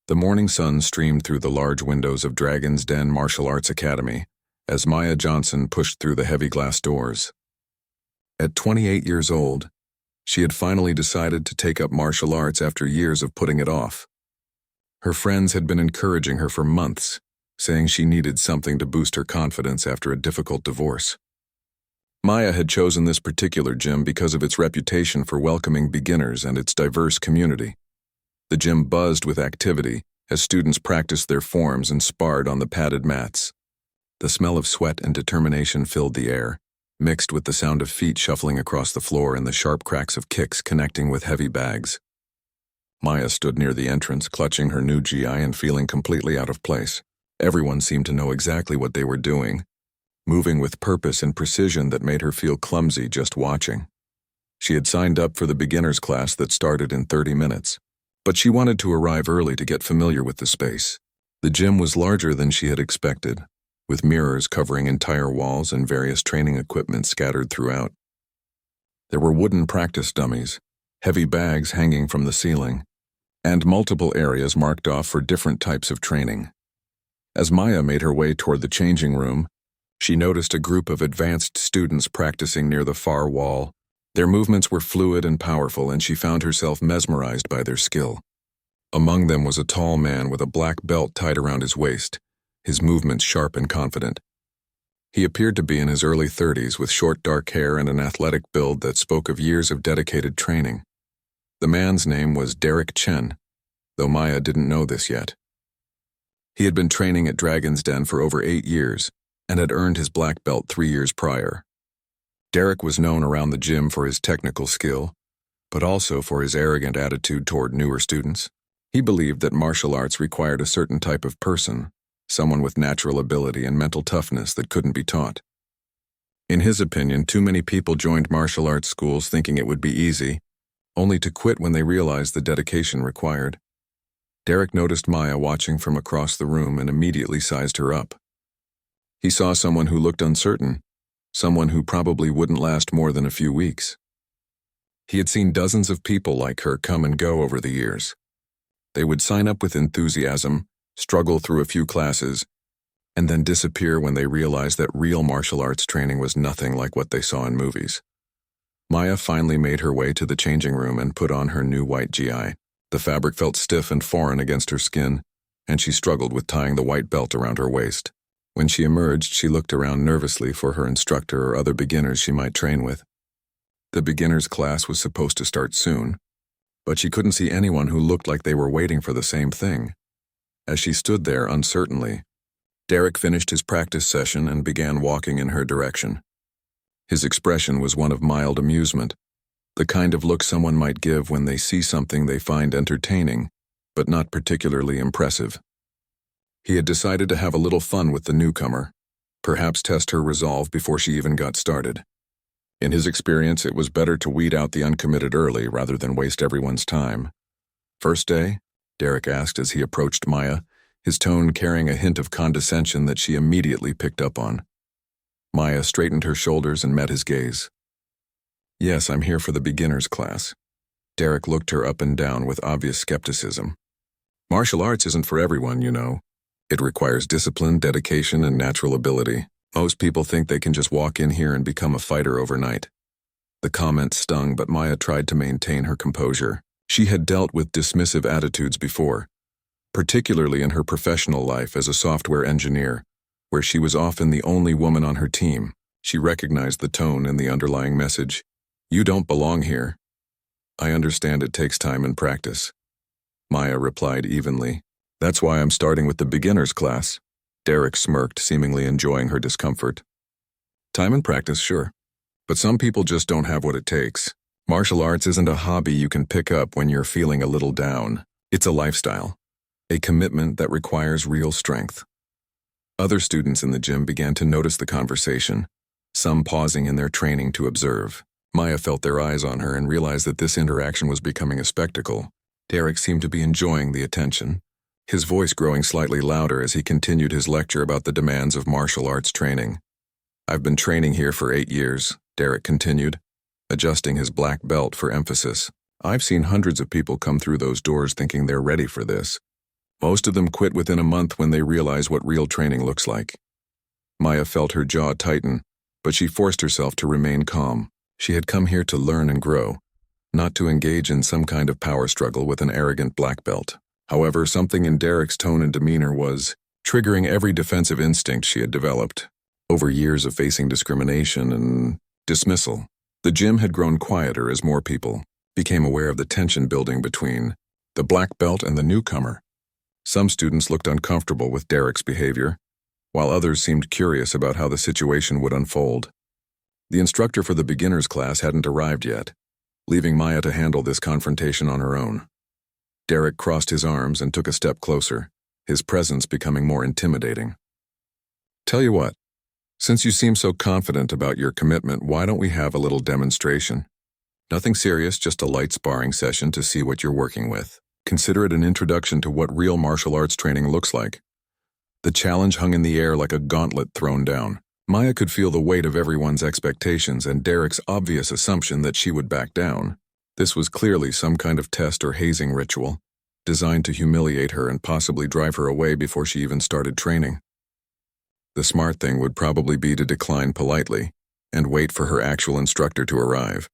The morning sun streamed through the large windows of Dragon's Den Martial Arts Academy as Maya Johnson pushed through the heavy glass doors. At 28 years old, she had finally decided to take up martial arts after years of putting it off. Her friends had been encouraging her for months, saying she needed something to boost her confidence after a difficult divorce. Maya had chosen this particular gym because of its reputation for welcoming beginners and its diverse community. The gym buzzed with activity as students practiced their forms and sparred on the padded mats. The smell of sweat and determination filled the air, mixed with the sound of feet shuffling across the floor and the sharp cracks of kicks connecting with heavy bags. Maya stood near the entrance, clutching her new GI and feeling completely out of place. Everyone seemed to know exactly what they were doing, moving with purpose and precision that made her feel clumsy just watching. She had signed up for the beginner's class that started in 30 minutes, but she wanted to arrive early to get familiar with the space. The gym was larger than she had expected, with mirrors covering entire walls and various training equipment scattered throughout. There were wooden practice dummies, heavy bags hanging from the ceiling, and multiple areas marked off for different types of training. As Maya made her way toward the changing room, she noticed a group of advanced students practicing near the far wall. Their movements were fluid and powerful, and she found herself mesmerized by their skill. Among them was a tall man with a black belt tied around his waist, his movements sharp and confident. He appeared to be in his early 30s with short dark hair and an athletic build that spoke of years of dedicated training. The man's name was Derek Chen, though Maya didn't know this yet. He had been training at Dragon's Den for over 8 years and had earned his black belt 3 years prior. Derek was known around the gym for his technical skill, but also for his arrogant attitude toward newer students. He believed that martial arts required a certain type of person, someone with natural ability and mental toughness that couldn't be taught. In his opinion, too many people joined martial arts schools thinking it would be easy, only to quit when they realized the dedication required. Derek noticed Maya watching from across the room and immediately sized her up. He saw someone who looked uncertain, someone who probably wouldn't last more than a few weeks. He had seen dozens of people like her come and go over the years. They would sign up with enthusiasm, struggle through a few classes, and then disappear when they realized that real martial arts training was nothing like what they saw in movies. Maya finally made her way to the changing room and put on her new white GI. The fabric felt stiff and foreign against her skin, and she struggled with tying the white belt around her waist. When she emerged, she looked around nervously for her instructor or other beginners she might train with. The beginner's class was supposed to start soon, but she couldn't see anyone who looked like they were waiting for the same thing. As she stood there uncertainly, Derek finished his practice session and began walking in her direction. His expression was one of mild amusement, the kind of look someone might give when they see something they find entertaining, but not particularly impressive. He had decided to have a little fun with the newcomer, perhaps test her resolve before she even got started. In his experience, it was better to weed out the uncommitted early rather than waste everyone's time. "First day?" Derek asked as he approached Maya, his tone carrying a hint of condescension that she immediately picked up on. Maya straightened her shoulders and met his gaze. "Yes, I'm here for the beginner's class." Derek looked her up and down with obvious skepticism. "Martial arts isn't for everyone, you know. It requires discipline, dedication, and natural ability. Most people think they can just walk in here and become a fighter overnight." The comment stung, but Maya tried to maintain her composure. She had dealt with dismissive attitudes before, particularly in her professional life as a software engineer, where she was often the only woman on her team. She recognized the tone and the underlying message. "You don't belong here." "I understand it takes time and practice," Maya replied evenly. "That's why I'm starting with the beginner's class." Derek smirked, seemingly enjoying her discomfort. "Time and practice, sure. But some people just don't have what it takes. Martial arts isn't a hobby you can pick up when you're feeling a little down. It's a lifestyle, a commitment that requires real strength." Other students in the gym began to notice the conversation, some pausing in their training to observe. Maya felt their eyes on her and realized that this interaction was becoming a spectacle. Derek seemed to be enjoying the attention, his voice growing slightly louder as he continued his lecture about the demands of martial arts training. "I've been training here for 8 years, Derek continued, adjusting his black belt for emphasis. "I've seen hundreds of people come through those doors thinking they're ready for this. Most of them quit within a month when they realize what real training looks like. Maya felt her jaw tighten, but she forced herself to remain calm. She had come here to learn and grow, not to engage in some kind of power struggle with an arrogant black belt. However, something in Derek's tone and demeanor was triggering every defensive instinct she had developed over years of facing discrimination and dismissal. The gym had grown quieter as more people became aware of the tension building between the black belt and the newcomer. Some students looked uncomfortable with Derek's behavior, while others seemed curious about how the situation would unfold. The instructor for the beginners class hadn't arrived yet, leaving Maya to handle this confrontation on her own. Derek crossed his arms and took a step closer, his presence becoming more intimidating. "Tell you what, since you seem so confident about your commitment, why don't we have a little demonstration? Nothing serious, just a light sparring session to see what you're working with. Consider it an introduction to what real martial arts training looks like." The challenge hung in the air like a gauntlet thrown down. Maya could feel the weight of everyone's expectations and Derek's obvious assumption that she would back down. This was clearly some kind of test or hazing ritual, designed to humiliate her and possibly drive her away before she even started training. The smart thing would probably be to decline politely and wait for her actual instructor to arrive.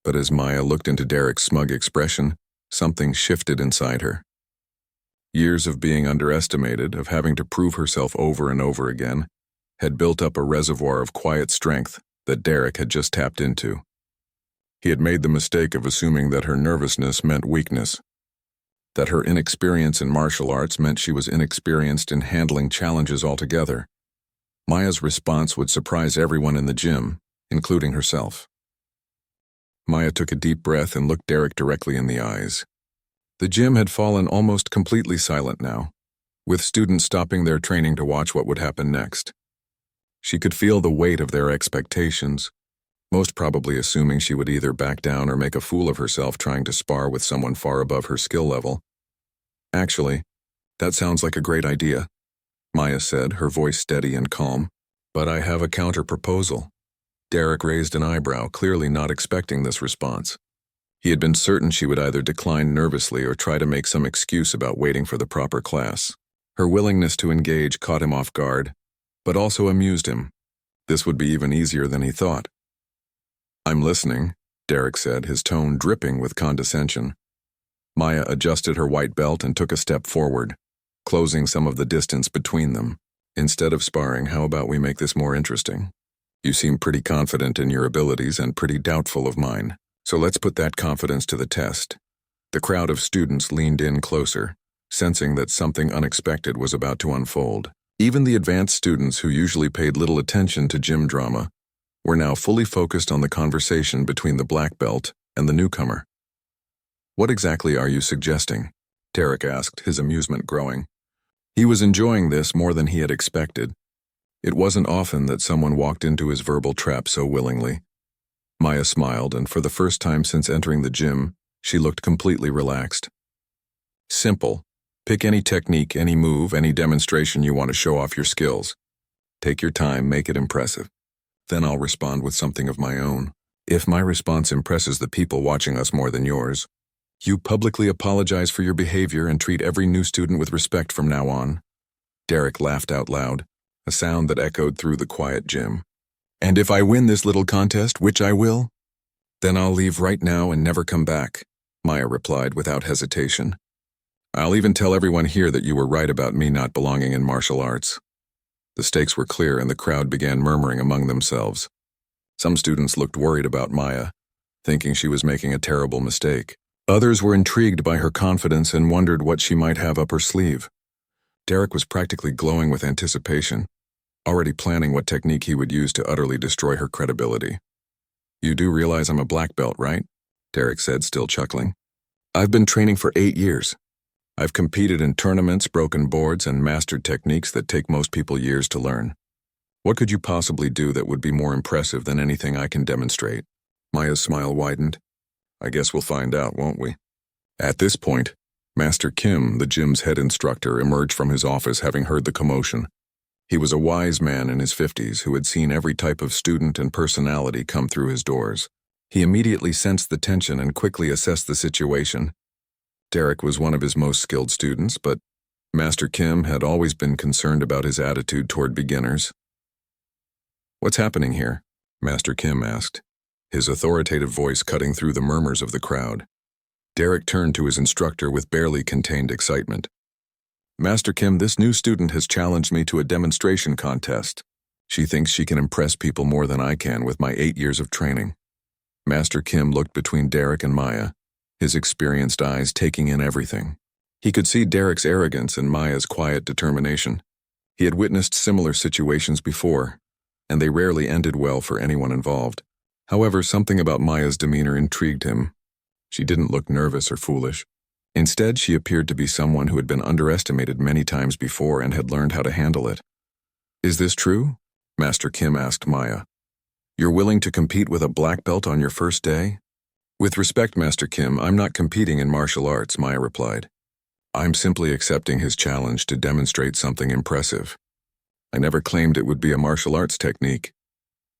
But as Maya looked into Derek's smug expression, something shifted inside her. Years of being underestimated, of having to prove herself over and over again, had built up a reservoir of quiet strength that Derek had just tapped into. He had made the mistake of assuming that her nervousness meant weakness, that her inexperience in martial arts meant she was inexperienced in handling challenges altogether. Maya's response would surprise everyone in the gym, including herself. Maya took a deep breath and looked Derek directly in the eyes. The gym had fallen almost completely silent now, with students stopping their training to watch what would happen next. She could feel the weight of their expectations, most probably assuming she would either back down or make a fool of herself trying to spar with someone far above her skill level. "Actually, that sounds like a great idea," Maya said, her voice steady and calm. "But I have a counter-proposal." Derek raised an eyebrow, clearly not expecting this response. He had been certain she would either decline nervously or try to make some excuse about waiting for the proper class. Her willingness to engage caught him off guard, but also amused him. This would be even easier than he thought. "I'm listening," Derek said, his tone dripping with condescension. Maya adjusted her white belt and took a step forward, closing some of the distance between them. "Instead of sparring, how about we make this more interesting? You seem pretty confident in your abilities and pretty doubtful of mine. So let's put that confidence to the test." The crowd of students leaned in closer, sensing that something unexpected was about to unfold. Even the advanced students who usually paid little attention to gym drama were now fully focused on the conversation between the black belt and the newcomer. "What exactly are you suggesting?" Derek asked, his amusement growing. He was enjoying this more than he had expected. It wasn't often that someone walked into his verbal trap so willingly. Maya smiled, and for the first time since entering the gym, she looked completely relaxed. "Simple. Pick any technique, any move, any demonstration you want to show off your skills. Take your time, make it impressive. Then I'll respond with something of my own. If my response impresses the people watching us more than yours, you publicly apologize for your behavior and treat every new student with respect from now on." Derek laughed out loud, a sound that echoed through the quiet gym. "And if I win this little contest, which I will, then I'll leave right now and never come back," Maya replied without hesitation. "I'll even tell everyone here that you were right about me not belonging in martial arts." The stakes were clear and the crowd began murmuring among themselves. Some students looked worried about Maya, thinking she was making a terrible mistake. Others were intrigued by her confidence and wondered what she might have up her sleeve. Derek was practically glowing with anticipation, already planning what technique he would use to utterly destroy her credibility. "You do realize I'm a black belt, right?" Derek said, still chuckling. "I've been training for 8 years. I've competed in tournaments, broken boards, and mastered techniques that take most people years to learn. What could you possibly do that would be more impressive than anything I can demonstrate?" Maya's smile widened. "I guess we'll find out, won't we?" At this point, Master Kim, the gym's head instructor, emerged from his office having heard the commotion. He was a wise man in his 50s who had seen every type of student and personality come through his doors. He immediately sensed the tension and quickly assessed the situation. Derek was one of his most skilled students, but Master Kim had always been concerned about his attitude toward beginners. "What's happening here?" Master Kim asked, his authoritative voice cutting through the murmurs of the crowd. Derek turned to his instructor with barely contained excitement. "Master Kim, this new student has challenged me to a demonstration contest. She thinks she can impress people more than I can with my 8 years of training." Master Kim looked between Derek and Maya, his experienced eyes taking in everything. He could see Derek's arrogance and Maya's quiet determination. He had witnessed similar situations before, and they rarely ended well for anyone involved. However, something about Maya's demeanor intrigued him. She didn't look nervous or foolish. Instead, she appeared to be someone who had been underestimated many times before and had learned how to handle it. "Is this true?" Master Kim asked Maya. "You're willing to compete with a black belt on your first day?" "With respect, Master Kim, I'm not competing in martial arts," Maya replied. "I'm simply accepting his challenge to demonstrate something impressive. I never claimed it would be a martial arts technique."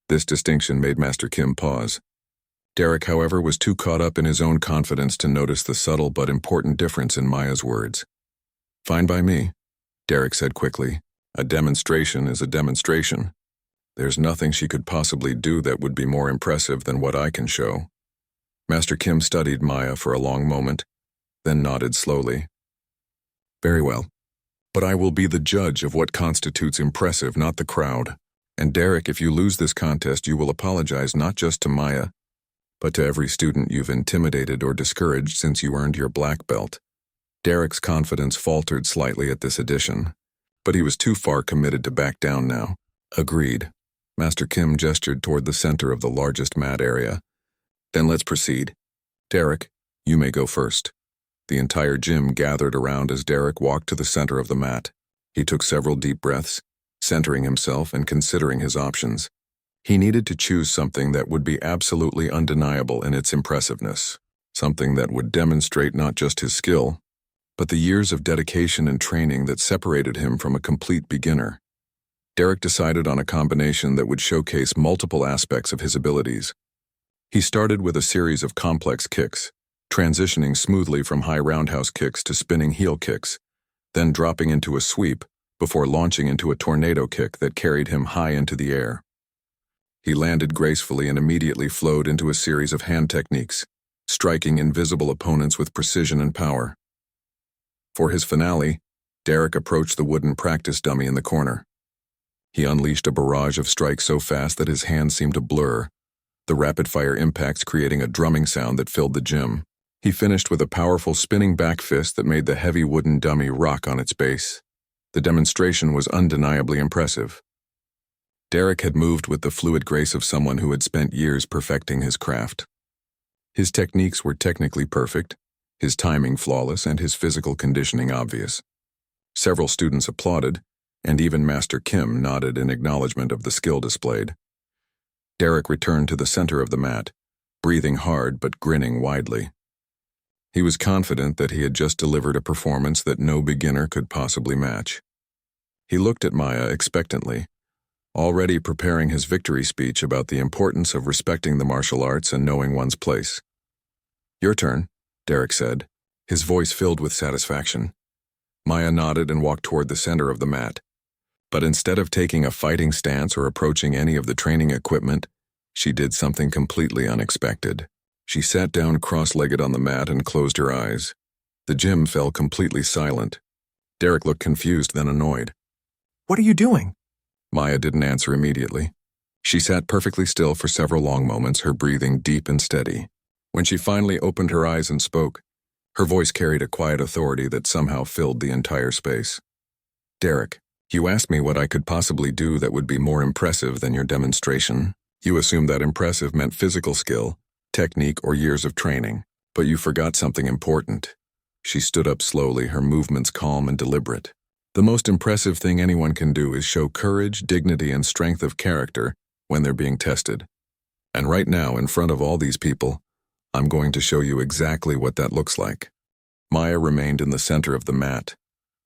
This distinction made Master Kim pause. Derek, however, was too caught up in his own confidence to notice the subtle but important difference in Maya's words. "Fine by me," Derek said quickly. "A demonstration is a demonstration. There's nothing she could possibly do that would be more impressive than what I can show." Master Kim studied Maya for a long moment, then nodded slowly. "Very well. But I will be the judge of what constitutes impressive, not the crowd. And Derek, if you lose this contest, you will apologize not just to Maya, but to every student you've intimidated or discouraged since you earned your black belt." Derek's confidence faltered slightly at this addition, but he was too far committed to back down now. "Agreed." Master Kim gestured toward the center of the largest mat area. "Then let's proceed. Derek, you may go first." The entire gym gathered around as Derek walked to the center of the mat. He took several deep breaths, centering himself and considering his options. He needed to choose something that would be absolutely undeniable in its impressiveness, something that would demonstrate not just his skill, but the years of dedication and training that separated him from a complete beginner. Derek decided on a combination that would showcase multiple aspects of his abilities. He started with a series of complex kicks, transitioning smoothly from high roundhouse kicks to spinning heel kicks, then dropping into a sweep before launching into a tornado kick that carried him high into the air. He landed gracefully and immediately flowed into a series of hand techniques, striking invisible opponents with precision and power. For his finale, Derek approached the wooden practice dummy in the corner. He unleashed a barrage of strikes so fast that his hands seemed to blur, the rapid-fire impacts creating a drumming sound that filled the gym. He finished with a powerful spinning back fist that made the heavy wooden dummy rock on its base. The demonstration was undeniably impressive. Derek had moved with the fluid grace of someone who had spent years perfecting his craft. His techniques were technically perfect, his timing flawless, and his physical conditioning obvious. Several students applauded, and even Master Kim nodded in acknowledgement of the skill displayed. Derek returned to the center of the mat, breathing hard but grinning widely. He was confident that he had just delivered a performance that no beginner could possibly match. He looked at Maya expectantly, already preparing his victory speech about the importance of respecting the martial arts and knowing one's place. "Your turn," Derek said, his voice filled with satisfaction. Maya nodded and walked toward the center of the mat. But instead of taking a fighting stance or approaching any of the training equipment, she did something completely unexpected. She sat down cross-legged on the mat and closed her eyes. The gym fell completely silent. Derek looked confused, then annoyed. "What are you doing?" Maya didn't answer immediately. She sat perfectly still for several long moments, her breathing deep and steady. When she finally opened her eyes and spoke, her voice carried a quiet authority that somehow filled the entire space. "Derek, you asked me what I could possibly do that would be more impressive than your demonstration. You assumed that impressive meant physical skill, technique, or years of training, but you forgot something important." She stood up slowly, her movements calm and deliberate. "The most impressive thing anyone can do is show courage, dignity, and strength of character when they're being tested. And right now, in front of all these people, I'm going to show you exactly what that looks like." Maya remained in the center of the mat,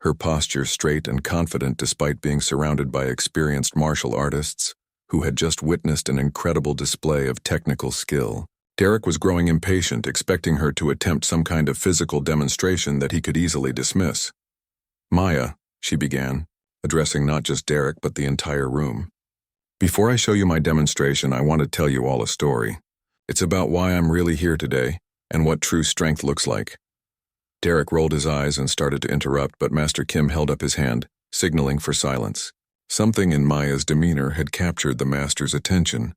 her posture straight and confident despite being surrounded by experienced martial artists who had just witnessed an incredible display of technical skill. Derek was growing impatient, expecting her to attempt some kind of physical demonstration that he could easily dismiss. Maya, she began, addressing not just Derek but the entire room. Before I show you my demonstration, I want to tell you all a story. It's about why I'm really here today, and what true strength looks like. Derek rolled his eyes and started to interrupt, but Master Kim held up his hand, signaling for silence. Something in Maya's demeanor had captured the Master's attention,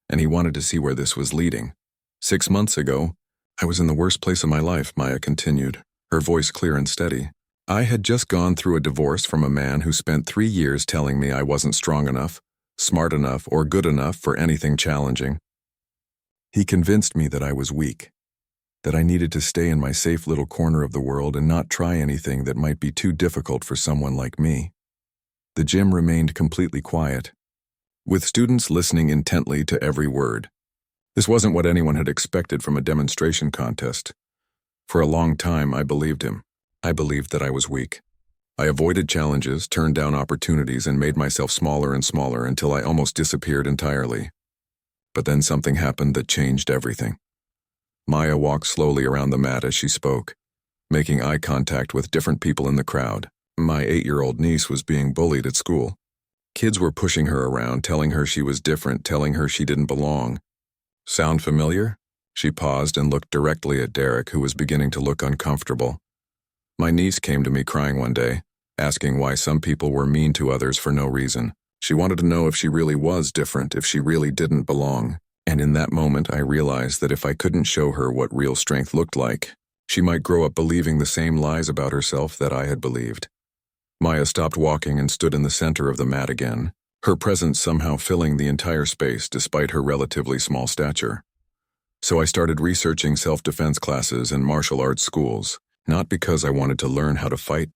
and he wanted to see where this was leading. 6 months ago, I was in the worst place of my life, Maya continued, her voice clear and steady. I had just gone through a divorce from a man who spent 3 years telling me I wasn't strong enough, smart enough, or good enough for anything challenging. He convinced me that I was weak, that I needed to stay in my safe little corner of the world and not try anything that might be too difficult for someone like me. The gym remained completely quiet, with students listening intently to every word. This wasn't what anyone had expected from a demonstration contest. For a long time, I believed him. I believed that I was weak. I avoided challenges, turned down opportunities, and made myself smaller and smaller until I almost disappeared entirely. But then something happened that changed everything. Maya walked slowly around the mat as she spoke, making eye contact with different people in the crowd. My 8-year-old niece was being bullied at school. Kids were pushing her around, telling her she was different, telling her she didn't belong. Sound familiar? She paused and looked directly at Derek, who was beginning to look uncomfortable. My niece came to me crying one day, asking why some people were mean to others for no reason. She wanted to know if she really was different, if she really didn't belong. And in that moment, I realized that if I couldn't show her what real strength looked like, she might grow up believing the same lies about herself that I had believed. Maya stopped walking and stood in the center of the mat again, her presence somehow filling the entire space despite her relatively small stature. So I started researching self-defense classes and martial arts schools, not because I wanted to learn how to fight,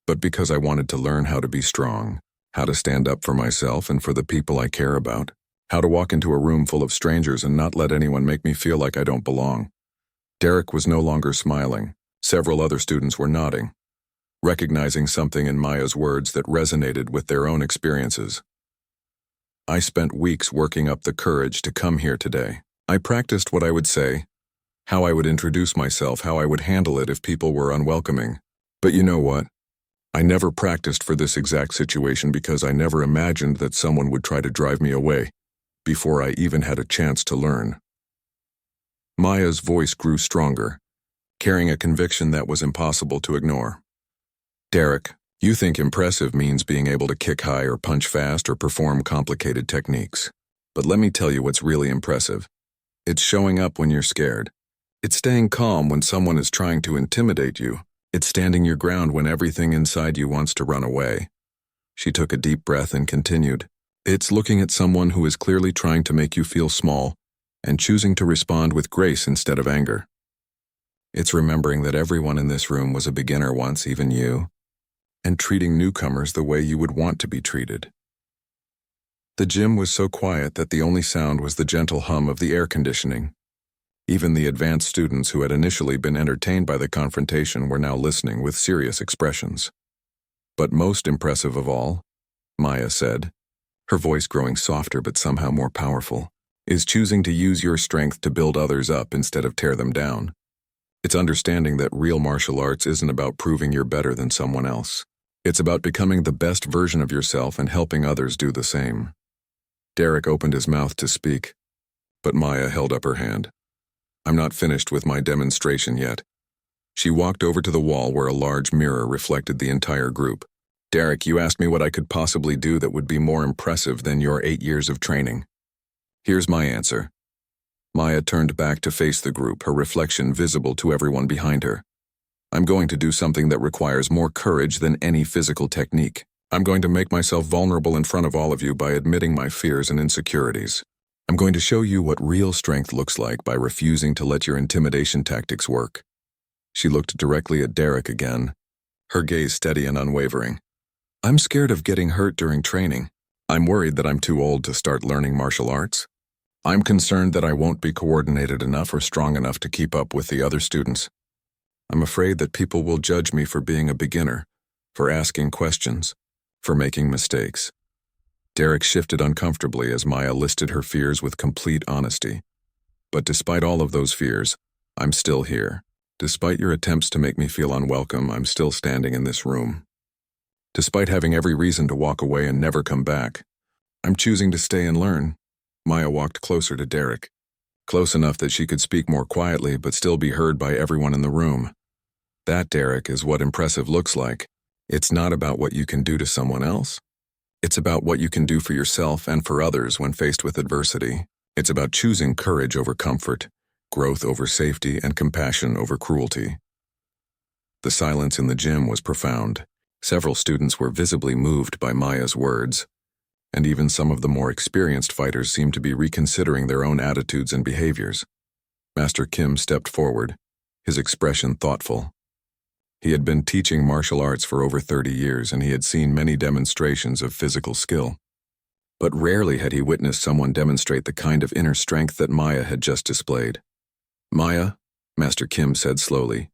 but because I wanted to learn how to be strong, how to stand up for myself and for the people I care about. How to walk into a room full of strangers and not let anyone make me feel like I don't belong. Derek was no longer smiling. Several other students were nodding, recognizing something in Maya's words that resonated with their own experiences. I spent weeks working up the courage to come here today. I practiced what I would say, how I would introduce myself, how I would handle it if people were unwelcoming. But you know what? I never practiced for this exact situation because I never imagined that someone would try to drive me away before I even had a chance to learn. Maya's voice grew stronger, carrying a conviction that was impossible to ignore. Derek, you think impressive means being able to kick high or punch fast or perform complicated techniques. But let me tell you what's really impressive. It's showing up when you're scared. It's staying calm when someone is trying to intimidate you. It's standing your ground when everything inside you wants to run away. She took a deep breath and continued. It's looking at someone who is clearly trying to make you feel small and choosing to respond with grace instead of anger. It's remembering that everyone in this room was a beginner once, even you, and treating newcomers the way you would want to be treated. The gym was so quiet that the only sound was the gentle hum of the air conditioning. Even the advanced students who had initially been entertained by the confrontation were now listening with serious expressions. But most impressive of all, Maya said, her voice growing softer but somehow more powerful, is choosing to use your strength to build others up instead of tear them down. It's understanding that real martial arts isn't about proving you're better than someone else. It's about becoming the best version of yourself and helping others do the same. Derek opened his mouth to speak, but Maya held up her hand. I'm not finished with my demonstration yet. She walked over to the wall where a large mirror reflected the entire group. Derek, you asked me what I could possibly do that would be more impressive than your 8 years of training. Here's my answer. Maya turned back to face the group, her reflection visible to everyone behind her. I'm going to do something that requires more courage than any physical technique. I'm going to make myself vulnerable in front of all of you by admitting my fears and insecurities. I'm going to show you what real strength looks like by refusing to let your intimidation tactics work. She looked directly at Derek again, her gaze steady and unwavering. I'm scared of getting hurt during training. I'm worried that I'm too old to start learning martial arts. I'm concerned that I won't be coordinated enough or strong enough to keep up with the other students. I'm afraid that people will judge me for being a beginner, for asking questions, for making mistakes. Derek shifted uncomfortably as Maya listed her fears with complete honesty. But despite all of those fears, I'm still here. Despite your attempts to make me feel unwelcome, I'm still standing in this room. Despite having every reason to walk away and never come back, I'm choosing to stay and learn. Maya walked closer to Derek, close enough that she could speak more quietly but still be heard by everyone in the room. That, Derek, is what impressive looks like. It's not about what you can do to someone else. It's about what you can do for yourself and for others when faced with adversity. It's about choosing courage over comfort, growth over safety, and compassion over cruelty. The silence in the gym was profound. Several students were visibly moved by Maya's words, and even some of the more experienced fighters seemed to be reconsidering their own attitudes and behaviors. Master Kim stepped forward, his expression thoughtful. He had been teaching martial arts for over 30 years, and he had seen many demonstrations of physical skill. But rarely had he witnessed someone demonstrate the kind of inner strength that Maya had just displayed. "Maya," Master Kim said slowly,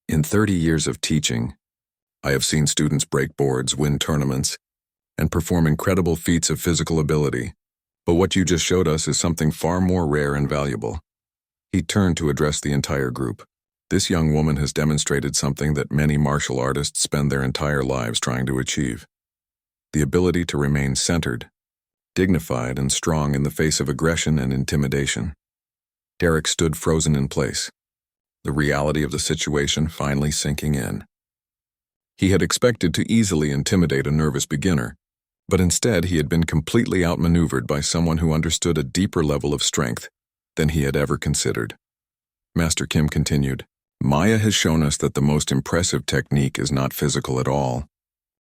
"in 30 years of teaching, I have seen students break boards, win tournaments, and perform incredible feats of physical ability. But what you just showed us is something far more rare and valuable." He turned to address the entire group. "This young woman has demonstrated something that many martial artists spend their entire lives trying to achieve. The ability to remain centered, dignified, and strong in the face of aggression and intimidation." Derek stood frozen in place, the reality of the situation finally sinking in. He had expected to easily intimidate a nervous beginner, but instead he had been completely outmaneuvered by someone who understood a deeper level of strength than he had ever considered. Master Kim continued, "Maya has shown us that the most impressive technique is not physical at all.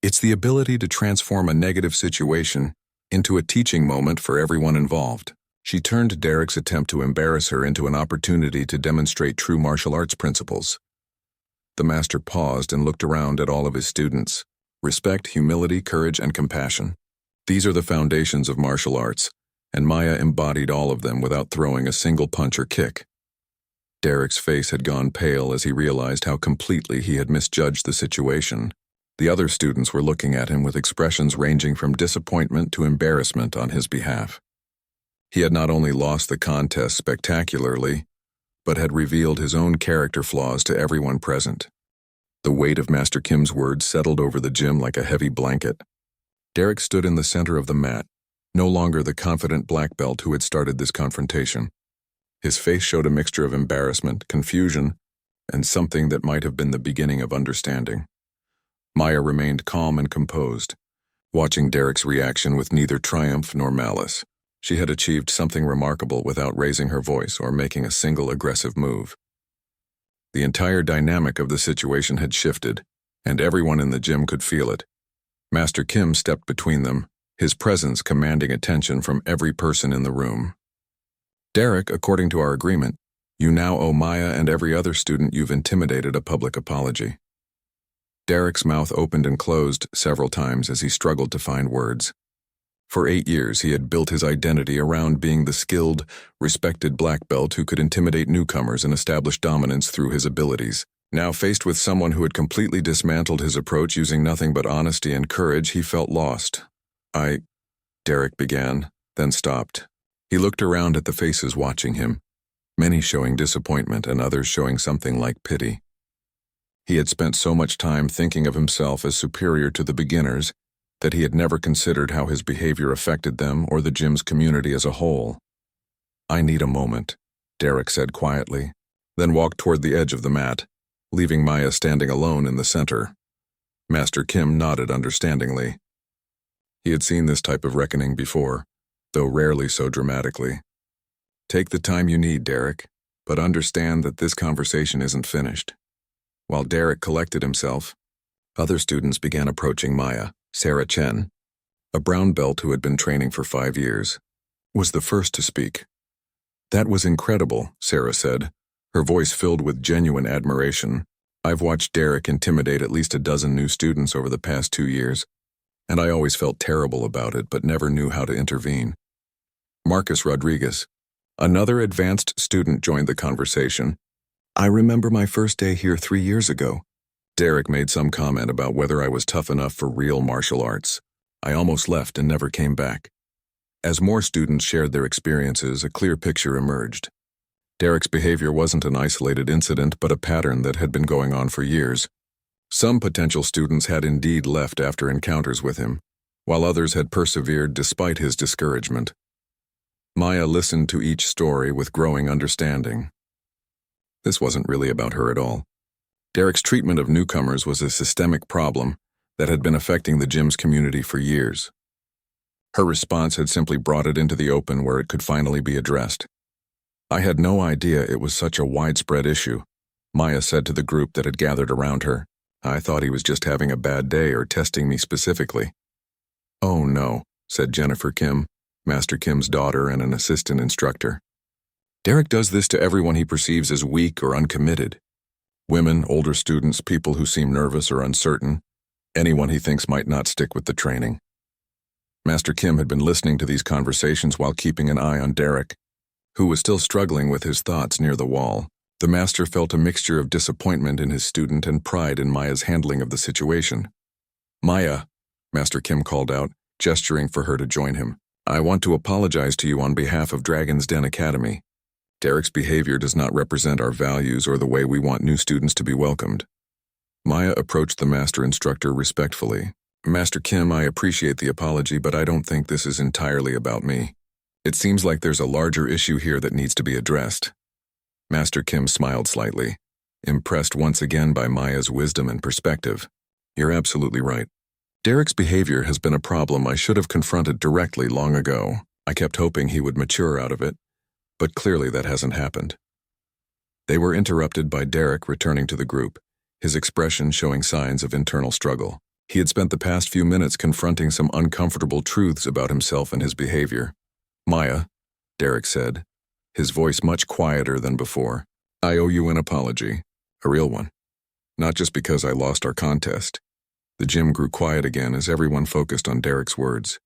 It's the ability to transform a negative situation into a teaching moment for everyone involved." She turned Derek's attempt to embarrass her into an opportunity to demonstrate true martial arts principles. The master paused and looked around at all of his students. Respect, humility, courage, and compassion. These are the foundations of martial arts, and Maya embodied all of them without throwing a single punch or kick. Derek's face had gone pale as he realized how completely he had misjudged the situation. The other students were looking at him with expressions ranging from disappointment to embarrassment on his behalf. He had not only lost the contest spectacularly, but had revealed his own character flaws to everyone present. The weight of Master Kim's words settled over the gym like a heavy blanket. Derek stood in the center of the mat, no longer the confident black belt who had started this confrontation. His face showed a mixture of embarrassment, confusion, and something that might have been the beginning of understanding. Maya remained calm and composed, watching Derek's reaction with neither triumph nor malice. She had achieved something remarkable without raising her voice or making a single aggressive move. The entire dynamic of the situation had shifted, and everyone in the gym could feel it. Master Kim stepped between them, his presence commanding attention from every person in the room. "Derek, according to our agreement, you now owe Maya and every other student you've intimidated a public apology." Derek's mouth opened and closed several times as he struggled to find words. For 8 years, he had built his identity around being the skilled, respected black belt who could intimidate newcomers and establish dominance through his abilities. Now, faced with someone who had completely dismantled his approach using nothing but honesty and courage, he felt lost. Derek began, then stopped. He looked around at the faces watching him, many showing disappointment and others showing something like pity. He had spent so much time thinking of himself as superior to the beginners that he had never considered how his behavior affected them or the gym's community as a whole. "I need a moment," Derek said quietly, then walked toward the edge of the mat, leaving Maya standing alone in the center. Master Kim nodded understandingly. He had seen this type of reckoning before, though rarely so dramatically. "Take the time you need, Derek, but understand that this conversation isn't finished." While Derek collected himself, other students began approaching Maya. Sarah Chen, a brown belt who had been training for 5 years, was the first to speak. "That was incredible," Sarah said, her voice filled with genuine admiration. "I've watched Derek intimidate at least a dozen new students over the past 2 years, and I always felt terrible about it but never knew how to intervene." Marcus Rodriguez, another advanced student, joined the conversation. "I remember my first day here 3 years ago. Derek made some comment about whether I was tough enough for real martial arts. I almost left and never came back." As more students shared their experiences, a clear picture emerged. Derek's behavior wasn't an isolated incident but a pattern that had been going on for years. Some potential students had indeed left after encounters with him, while others had persevered despite his discouragement. Maya listened to each story with growing understanding. This wasn't really about her at all. Derek's treatment of newcomers was a systemic problem that had been affecting the gym's community for years. Her response had simply brought it into the open where it could finally be addressed. "I had no idea it was such a widespread issue," Maya said to the group that had gathered around her. "I thought he was just having a bad day or testing me specifically." "Oh no," said Jennifer Kim, Master Kim's daughter and an assistant instructor. "Derek does this to everyone he perceives as weak or uncommitted. Women, older students, people who seem nervous or uncertain, anyone he thinks might not stick with the training." Master Kim had been listening to these conversations while keeping an eye on Derek, who was still struggling with his thoughts near the wall. The master felt a mixture of disappointment in his student and pride in Maya's handling of the situation. "Maya," Master Kim called out, gesturing for her to join him, "I want to apologize to you on behalf of Dragon's Den Academy. Derek's behavior does not represent our values or the way we want new students to be welcomed." Maya approached the master instructor respectfully. "Master Kim, I appreciate the apology, but I don't think this is entirely about me. It seems like there's a larger issue here that needs to be addressed." Master Kim smiled slightly, impressed once again by Maya's wisdom and perspective. "You're absolutely right. Derek's behavior has been a problem I should have confronted directly long ago. I kept hoping he would mature out of it, but clearly that hasn't happened." They were interrupted by Derek returning to the group, his expression showing signs of internal struggle. He had spent the past few minutes confronting some uncomfortable truths about himself and his behavior. "Maya," Derek said, his voice much quieter than before, "I owe you an apology, a real one. Not just because I lost our contest." The gym grew quiet again as everyone focused on Derek's words.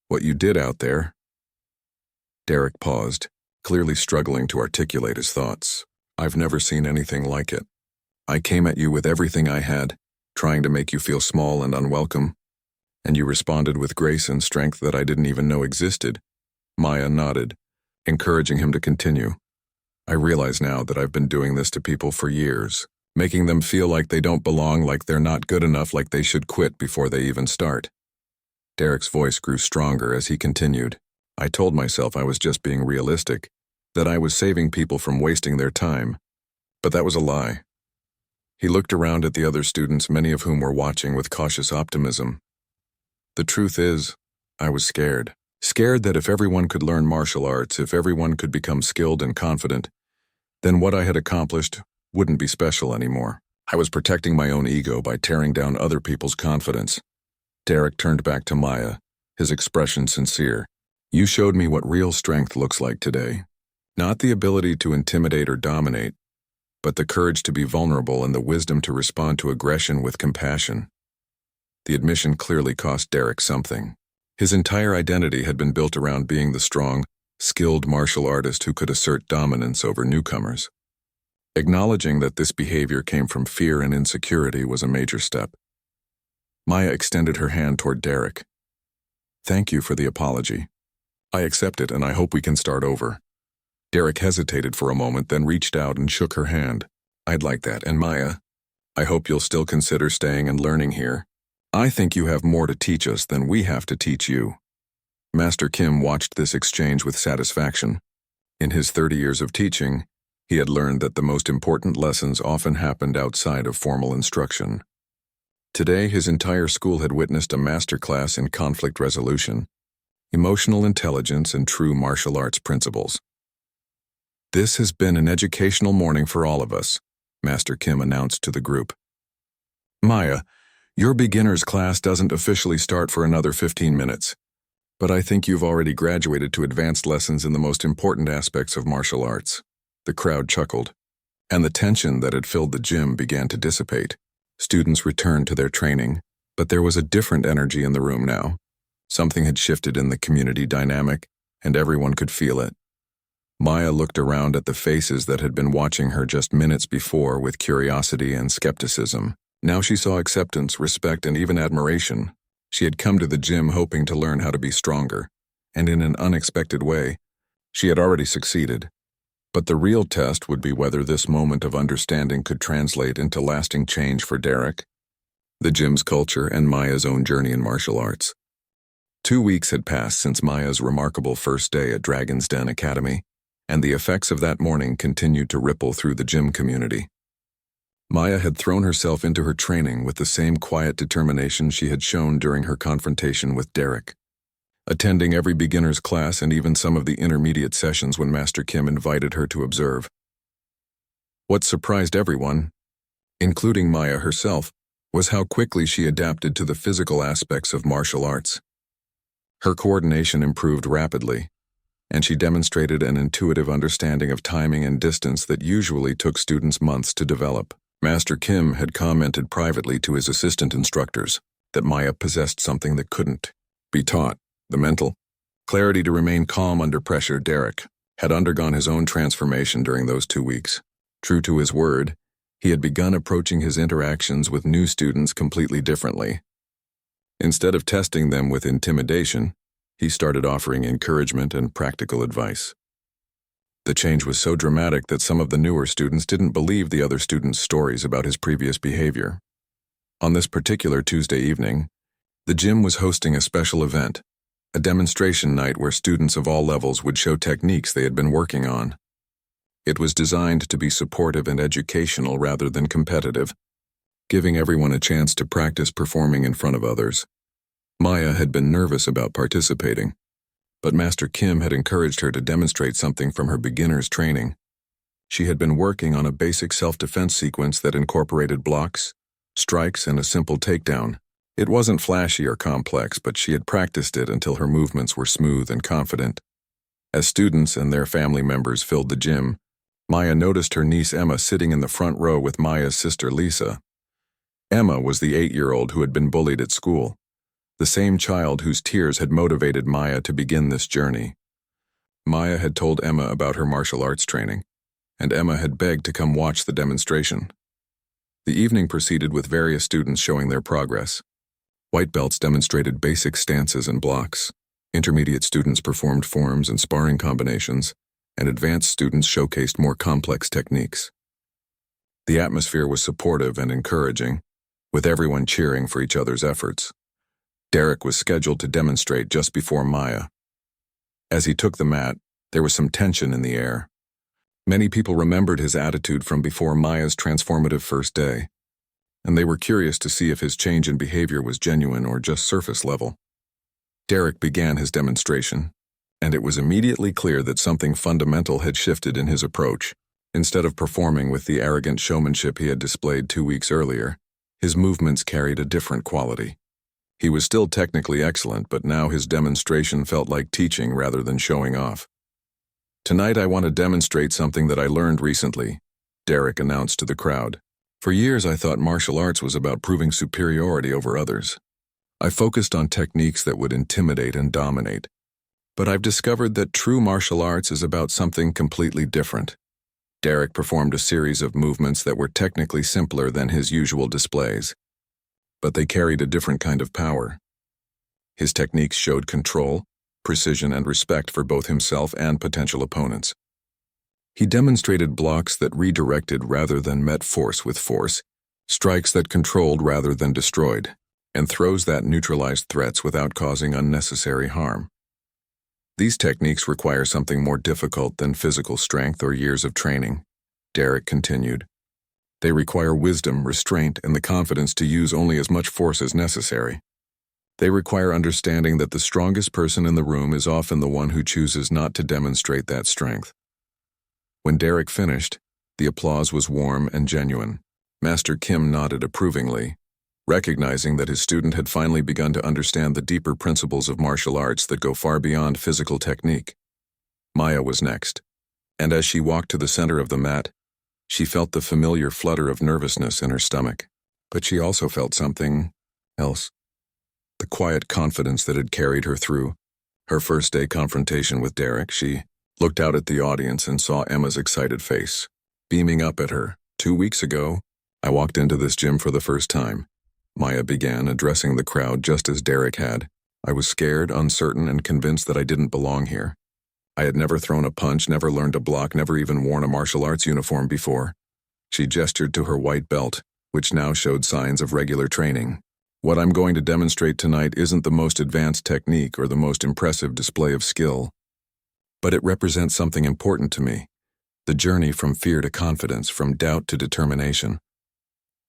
"What you did out there—" Derek paused, clearly struggling to articulate his thoughts. "I've never seen anything like it. I came at you with everything I had, trying to make you feel small and unwelcome, and you responded with grace and strength that I didn't even know existed." Maya nodded, encouraging him to continue. "I realize now that I've been doing this to people for years, making them feel like they don't belong, like they're not good enough, like they should quit before they even start." Derek's voice grew stronger as he continued. "I told myself I was just being realistic, that I was saving people from wasting their time, but that was a lie." He looked around at the other students, many of whom were watching with cautious optimism. "The truth is, I was scared. Scared that if everyone could learn martial arts, if everyone could become skilled and confident, then what I had accomplished wouldn't be special anymore. I was protecting my own ego by tearing down other people's confidence." Derek turned back to Maya, his expression sincere. "You showed me what real strength looks like today. Not the ability to intimidate or dominate, but the courage to be vulnerable and the wisdom to respond to aggression with compassion." The admission clearly cost Derek something. His entire identity had been built around being the strong, skilled martial artist who could assert dominance over newcomers. Acknowledging that this behavior came from fear and insecurity was a major step. Maya extended her hand toward Derek. "Thank you for the apology. I accept it, and I hope we can start over." Derek hesitated for a moment, then reached out and shook her hand. "I'd like that, and Maya, I hope you'll still consider staying and learning here. I think you have more to teach us than we have to teach you." Master Kim watched this exchange with satisfaction. In his 30 years of teaching, he had learned that the most important lessons often happened outside of formal instruction. Today, his entire school had witnessed a masterclass in conflict resolution, emotional intelligence, and true martial arts principles. "This has been an educational morning for all of us," Master Kim announced to the group. "Maya, your beginner's class doesn't officially start for another 15 minutes, but I think you've already graduated to advanced lessons in the most important aspects of martial arts." The crowd chuckled, and the tension that had filled the gym began to dissipate. Students returned to their training, but there was a different energy in the room now. Something had shifted in the community dynamic, and everyone could feel it. Maya looked around at the faces that had been watching her just minutes before with curiosity and skepticism. Now she saw acceptance, respect, and even admiration. She had come to the gym hoping to learn how to be stronger, and in an unexpected way, she had already succeeded. But the real test would be whether this moment of understanding could translate into lasting change for Derek, the gym's culture, and Maya's own journey in martial arts. 2 weeks had passed since Maya's remarkable first day at Dragon's Den Academy, and the effects of that morning continued to ripple through the gym community. Maya had thrown herself into her training with the same quiet determination she had shown during her confrontation with Derek, attending every beginner's class and even some of the intermediate sessions when Master Kim invited her to observe. What surprised everyone, including Maya herself, was how quickly she adapted to the physical aspects of martial arts. Her coordination improved rapidly, and she demonstrated an intuitive understanding of timing and distance that usually took students months to develop. Master Kim had commented privately to his assistant instructors that Maya possessed something that couldn't be taught: the mental clarity to remain calm under pressure. Derek had undergone his own transformation during those 2 weeks. True to his word, he had begun approaching his interactions with new students completely differently. Instead of testing them with intimidation, he started offering encouragement and practical advice. The change was so dramatic that some of the newer students didn't believe the other students' stories about his previous behavior. On this particular Tuesday evening, the gym was hosting a special event, a demonstration night where students of all levels would show techniques they had been working on. It was designed to be supportive and educational rather than competitive, giving everyone a chance to practice performing in front of others. Maya had been nervous about participating, but Master Kim had encouraged her to demonstrate something from her beginner's training. She had been working on a basic self-defense sequence that incorporated blocks, strikes, and a simple takedown. It wasn't flashy or complex, but she had practiced it until her movements were smooth and confident. As students and their family members filled the gym, Maya noticed her niece Emma sitting in the front row with Maya's sister Lisa. Emma was the 8-year-old who had been bullied at school, the same child whose tears had motivated Maya to begin this journey. Maya had told Emma about her martial arts training, and Emma had begged to come watch the demonstration. The evening proceeded with various students showing their progress. White belts demonstrated basic stances and blocks, intermediate students performed forms and sparring combinations, and advanced students showcased more complex techniques. The atmosphere was supportive and encouraging, with everyone cheering for each other's efforts. Derek was scheduled to demonstrate just before Maya. As he took the mat, there was some tension in the air. Many people remembered his attitude from before Maya's transformative first day, and they were curious to see if his change in behavior was genuine or just surface level. Derek began his demonstration, and it was immediately clear that something fundamental had shifted in his approach. Instead of performing with the arrogant showmanship he had displayed 2 weeks earlier, his movements carried a different quality. He was still technically excellent, but now his demonstration felt like teaching rather than showing off. "Tonight I want to demonstrate something that I learned recently," Derek announced to the crowd. "For years I thought martial arts was about proving superiority over others. I focused on techniques that would intimidate and dominate. But I've discovered that true martial arts is about something completely different." Derek performed a series of movements that were technically simpler than his usual displays, but they carried a different kind of power. His techniques showed control, precision, and respect for both himself and potential opponents. He demonstrated blocks that redirected rather than met force with force, strikes that controlled rather than destroyed, and throws that neutralized threats without causing unnecessary harm. These techniques require something more difficult than physical strength or years of training, Derek continued. They require wisdom, restraint, and the confidence to use only as much force as necessary. They require understanding that the strongest person in the room is often the one who chooses not to demonstrate that strength. When Derek finished, the applause was warm and genuine. Master Kim nodded approvingly, recognizing that his student had finally begun to understand the deeper principles of martial arts that go far beyond physical technique. Maya was next, and as she walked to the center of the mat, she felt the familiar flutter of nervousness in her stomach. But she also felt something else. The quiet confidence that had carried her through her first day confrontation with Derek. She looked out at the audience and saw Emma's excited face, beaming up at her. 2 weeks ago, I walked into this gym for the first time. Maya began, addressing the crowd just as Derek had. I was scared, uncertain, and convinced that I didn't belong here. I had never thrown a punch, never learned to block, never even worn a martial arts uniform before. She gestured to her white belt, which now showed signs of regular training. What I'm going to demonstrate tonight isn't the most advanced technique or the most impressive display of skill, but it represents something important to me, the journey from fear to confidence, from doubt to determination.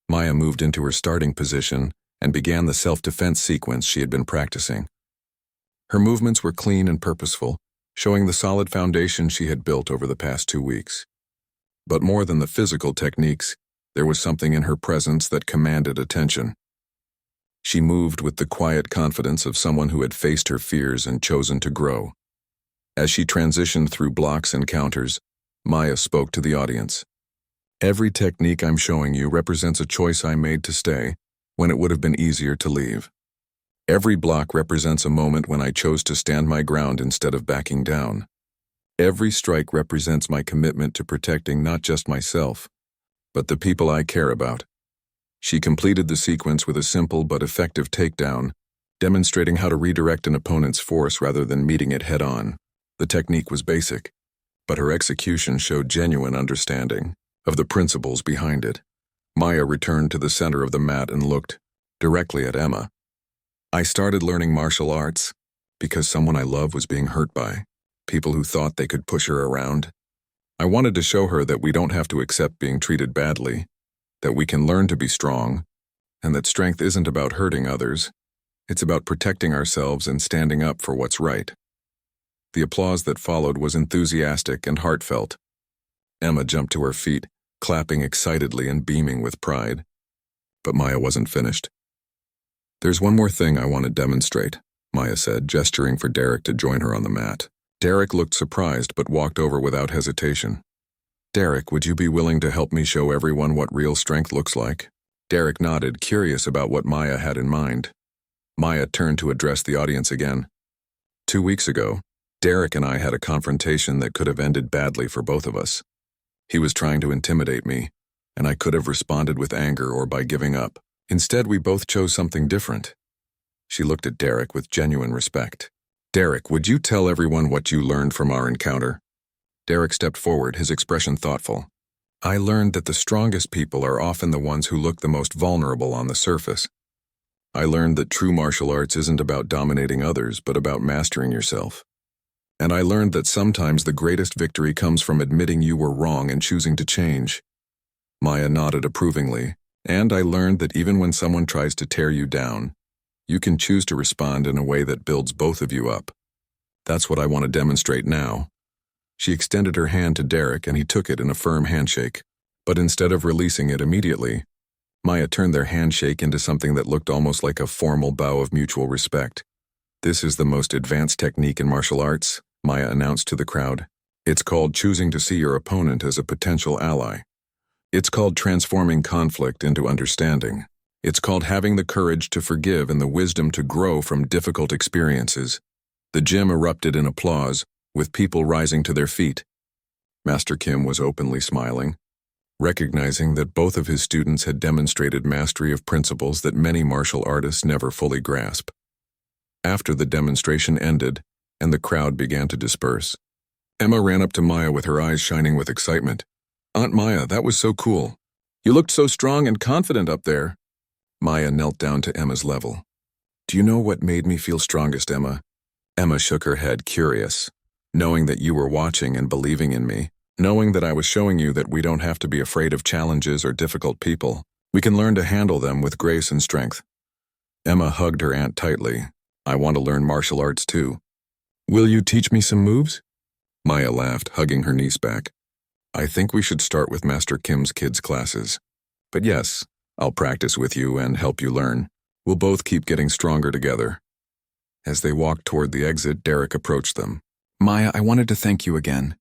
Maya moved into her starting position and began the self-defense sequence she had been practicing. Her movements were clean and purposeful, showing the solid foundation she had built over the past 2 weeks. But more than the physical techniques, there was something in her presence that commanded attention. She moved with the quiet confidence of someone who had faced her fears and chosen to grow. As she transitioned through blocks and counters, Maya spoke to the audience. Every technique I'm showing you represents a choice I made to stay when it would have been easier to leave. Every block represents a moment when I chose to stand my ground instead of backing down. Every strike represents my commitment to protecting not just myself, but the people I care about. She completed the sequence with a simple but effective takedown, demonstrating how to redirect an opponent's force rather than meeting it head-on. The technique was basic, but her execution showed genuine understanding of the principles behind it. Maya returned to the center of the mat and looked directly at Emma. I started learning martial arts because someone I love was being hurt by people who thought they could push her around. I wanted to show her that we don't have to accept being treated badly, that we can learn to be strong, and that strength isn't about hurting others. It's about protecting ourselves and standing up for what's right. The applause that followed was enthusiastic and heartfelt. Emma jumped to her feet, clapping excitedly and beaming with pride. But Maya wasn't finished. There's one more thing I want to demonstrate, Maya said, gesturing for Derek to join her on the mat. Derek looked surprised but walked over without hesitation. Derek, would you be willing to help me show everyone what real strength looks like? Derek nodded, curious about what Maya had in mind. Maya turned to address the audience again. 2 weeks ago, Derek and I had a confrontation that could have ended badly for both of us. He was trying to intimidate me, and I could have responded with anger or by giving up. Instead, we both chose something different. She looked at Derek with genuine respect. Derek, would you tell everyone what you learned from our encounter? Derek stepped forward, his expression thoughtful. I learned that the strongest people are often the ones who look the most vulnerable on the surface. I learned that true martial arts isn't about dominating others, but about mastering yourself. And I learned that sometimes the greatest victory comes from admitting you were wrong and choosing to change. Maya nodded approvingly, and I learned that even when someone tries to tear you down, you can choose to respond in a way that builds both of you up. That's what I want to demonstrate now. She extended her hand to Derek and he took it in a firm handshake. But instead of releasing it immediately, Maya turned their handshake into something that looked almost like a formal bow of mutual respect. This is the most advanced technique in martial arts, Maya announced to the crowd. It's called choosing to see your opponent as a potential ally. It's called transforming conflict into understanding. It's called having the courage to forgive and the wisdom to grow from difficult experiences. The gym erupted in applause, with people rising to their feet. Master Kim was openly smiling, recognizing that both of his students had demonstrated mastery of principles that many martial artists never fully grasp. After the demonstration ended, and the crowd began to disperse, Emma ran up to Maya with her eyes shining with excitement. Aunt Maya, that was so cool. You looked so strong and confident up there. Maya knelt down to Emma's level. Do you know what made me feel strongest, Emma? Emma shook her head, curious. Knowing that you were watching and believing in me, knowing that I was showing you that we don't have to be afraid of challenges or difficult people. We can learn to handle them with grace and strength. Emma hugged her aunt tightly. I want to learn martial arts too. Will you teach me some moves? Maya laughed, hugging her niece back. I think we should start with Master Kim's kids' classes. But yes, I'll practice with you and help you learn. We'll both keep getting stronger together. As they walked toward the exit, Derek approached them. Maya, I wanted to thank you again.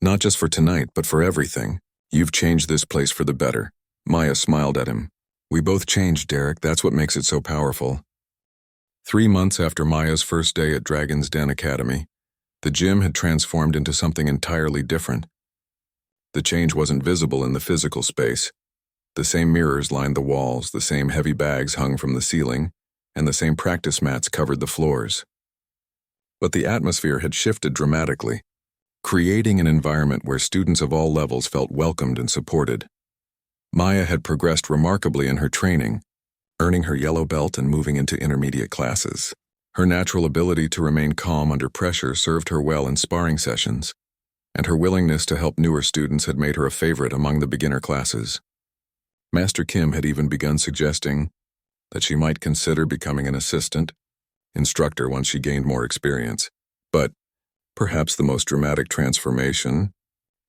Not just for tonight, but for everything. You've changed this place for the better. Maya smiled at him. We both changed, Derek. That's what makes it so powerful. 3 months after Maya's first day at Dragon's Den Academy, the gym had transformed into something entirely different. The change wasn't visible in the physical space. The same mirrors lined the walls, the same heavy bags hung from the ceiling, and the same practice mats covered the floors. But the atmosphere had shifted dramatically. creating an environment where students of all levels felt welcomed and supported. Maya had progressed remarkably in her training, earning her yellow belt and moving into intermediate classes. Her natural ability to remain calm under pressure served her well in sparring sessions, and her willingness to help newer students had made her a favorite among the beginner classes. Master Kim had even begun suggesting that she might consider becoming an assistant instructor once she gained more experience. But perhaps the most dramatic transformation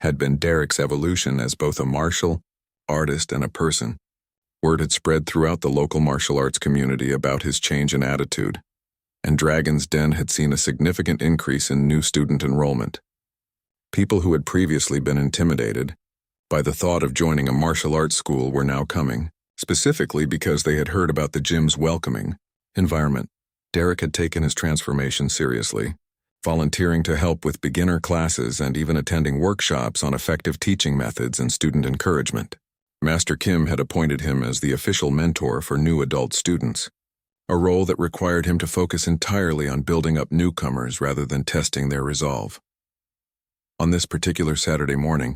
had been Derek's evolution as both a martial artist and a person. Word had spread throughout the local martial arts community about his change in attitude, and Dragon's Den had seen a significant increase in new student enrollment. People who had previously been intimidated by the thought of joining a martial arts school were now coming, specifically because they had heard about the gym's welcoming environment. Derek had taken his transformation seriously, volunteering to help with beginner classes and even attending workshops on effective teaching methods and student encouragement. Master Kim had appointed him as the official mentor for new adult students, a role that required him to focus entirely on building up newcomers rather than testing their resolve. On this particular Saturday morning,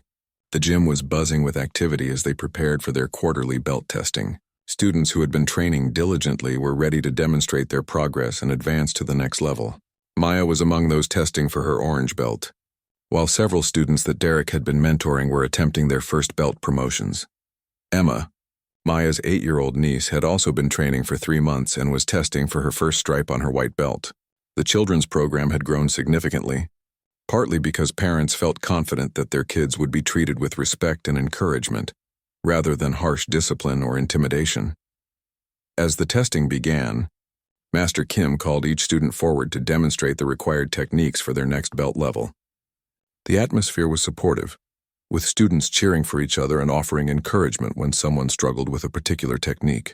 the gym was buzzing with activity as they prepared for their quarterly belt testing. Students who had been training diligently were ready to demonstrate their progress and advance to the next level. Maya was among those testing for her orange belt, while several students that Derek had been mentoring were attempting their first belt promotions. Emma, Maya's 8-year-old niece, had also been training for 3 months and was testing for her first stripe on her white belt. The children's program had grown significantly, partly because parents felt confident that their kids would be treated with respect and encouragement, rather than harsh discipline or intimidation. As the testing began, Master Kim called each student forward to demonstrate the required techniques for their next belt level. The atmosphere was supportive, with students cheering for each other and offering encouragement when someone struggled with a particular technique.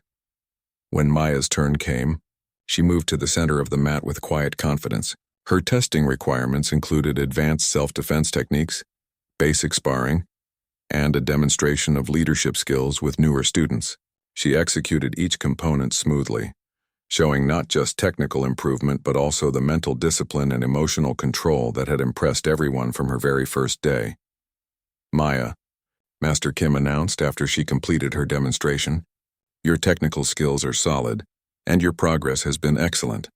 When Maya's turn came, she moved to the center of the mat with quiet confidence. Her testing requirements included advanced self-defense techniques, basic sparring, and a demonstration of leadership skills with newer students. She executed each component smoothly, showing not just technical improvement but also the mental discipline and emotional control that had impressed everyone from her very first day. Maya, Master Kim announced after she completed her demonstration, "Your technical skills are solid, and your progress has been excellent.